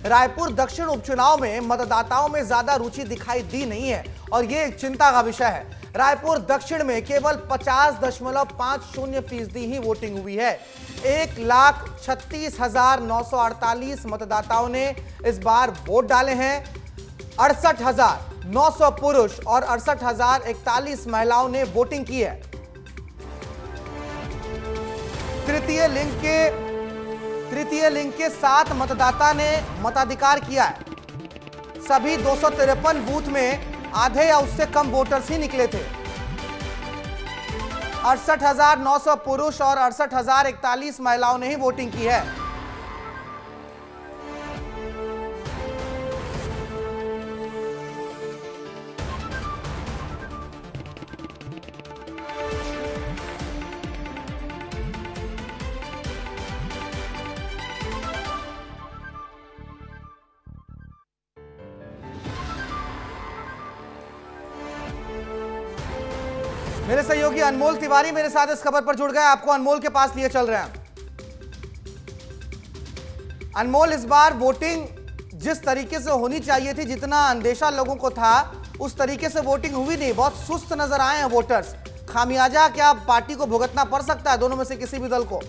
रायपुर दक्षिण उपचुनाव में मतदाताओं में ज्यादा रुचि दिखाई दी नहीं है और ये एक चिंता का विषय है। रायपुर दक्षिण में केवल 50.50% ही वोटिंग हुई है। 1,36,948 मतदाताओं ने इस बार वोट डाले हैं। 68,900 पुरुष और 68,041 महिलाओं ने वोटिंग की है। तृतीय लिंग के 7 मतदाता ने मताधिकार किया है। सभी 253 बूथ में आधे या उससे कम वोटर्स ही निकले थे। 68,900 पुरुष और 68,041 महिलाओं ने ही वोटिंग की है। मेरे सहयोगी अनमोल तिवारी मेरे साथ इस खबर पर जुड़ गए। आपको अनमोल के पास लिए चल रहे हैं। अनमोल, इस बार वोटिंग जिस तरीके से होनी चाहिए थी, जितना अंदेशा लोगों को था, उस तरीके से वोटिंग हुई नहीं। बहुत सुस्त नजर आए हैं वोटर्स। खामियाजा क्या पार्टी को भुगतना पड़ सकता है, दोनों में से किसी भी दल को?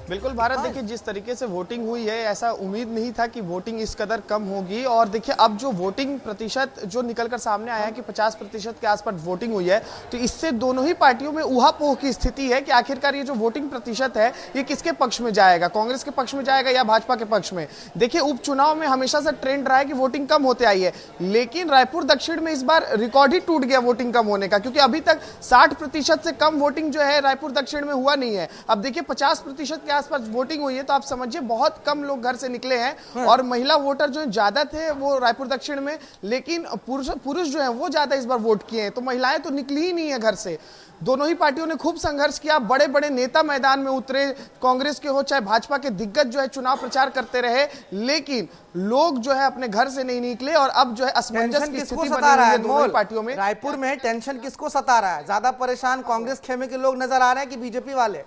बिल्कुल भारत, देखिए जिस तरीके से वोटिंग हुई है, ऐसा उम्मीद नहीं था कि वोटिंग इस कदर कम होगी। और देखिए अब जो वोटिंग प्रतिशत जो निकलकर सामने आया है कि 50% के आसपास वोटिंग हुई है, तो इससे दोनों ही पार्टियों में ऊहापोह की स्थिति है कि आखिरकार ये जो वोटिंग प्रतिशत है ये किसके पक्ष में जाएगा, कांग्रेस के पक्ष में जाएगा या भाजपा के पक्ष में। देखिए उपचुनाव में हमेशा से ट्रेंड रहा है कि वोटिंग कम होते आई है, लेकिन रायपुर दक्षिण में इस बार रिकॉर्ड ही टूट गया वोटिंग कम होने का, क्योंकि अभी तक 60% से कम वोटिंग जो है रायपुर दक्षिण में हुआ नहीं है। अब देखिए 50% के आसपास वोटिंग हुई है, तो आप समझिए बहुत कम लोग घर से निकले हैं। और महिला वोटर जो ज्यादा थे वो रायपुर दक्षिण में, लेकिन पुरुष जो हैं वो ज्यादा इस बार वोट किए हैं, तो महिलाएं तो निकली ही नहीं है घर से। दोनों ही पार्टियों ने खूब संघर्ष किया, बड़े बड़े नेता मैदान में उतरे, कांग्रेस के हो चाहे भाजपा के दिग्गज जो है चुनाव प्रचार करते रहे, लेकिन लोग जो है अपने घर से नहीं निकले। और अब जो है असमंजस की स्थिति बनी हुई है दोनों पार्टियों में। रायपुर में टेंशन किसको सता रहा है? ज्यादा परेशान कांग्रेस खेमे के लोग नजर आ रहे हैं कि बीजेपी वाले?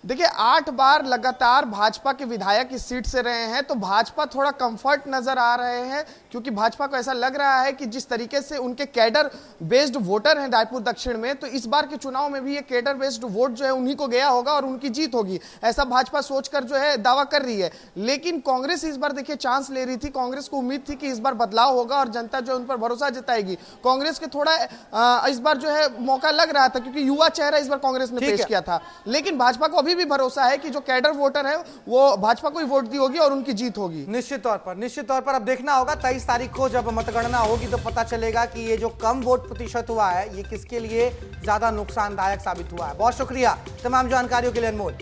देखिए 8 बार लगातार भाजपा के विधायक इस सीट से रहे हैं, तो भाजपा थोड़ा कंफर्ट नजर आ रहे हैं, क्योंकि भाजपा को ऐसा लग रहा है कि जिस तरीके से उनके कैडर बेस्ड वोटर हैं रायपुर दक्षिण में, तो इस बार के चुनाव में भी ये कैडर बेस्ड वोट जो है उन्हीं को गया होगा और उनकी जीत होगी, ऐसा भाजपा सोचकर जो है दावा कर रही है। लेकिन कांग्रेस इस बार देखिए चांस ले रही थी। कांग्रेस को उम्मीद थी कि इस बार बदलाव होगा और जनता जो है उन पर भरोसा जताएगी। कांग्रेस के थोड़ा इस बार जो है मौका लग रहा था, क्योंकि युवा चेहरा इस बार कांग्रेस ने पेश किया था। लेकिन भाजपा को अभी भी भरोसा है कि जो कैडर वोटर है वो भाजपा को ही वोट दी होगी और उनकी जीत होगी। निश्चित तौर पर अब देखना होगा 23 तारीख को जब मतगणना होगी तो पता चलेगा कि ये जो कम वोट प्रतिशत हुआ है ये किसके लिए ज्यादा नुकसानदायक साबित हुआ है। बहुत शुक्रिया तमाम जानकारियों के लिए अनमोल।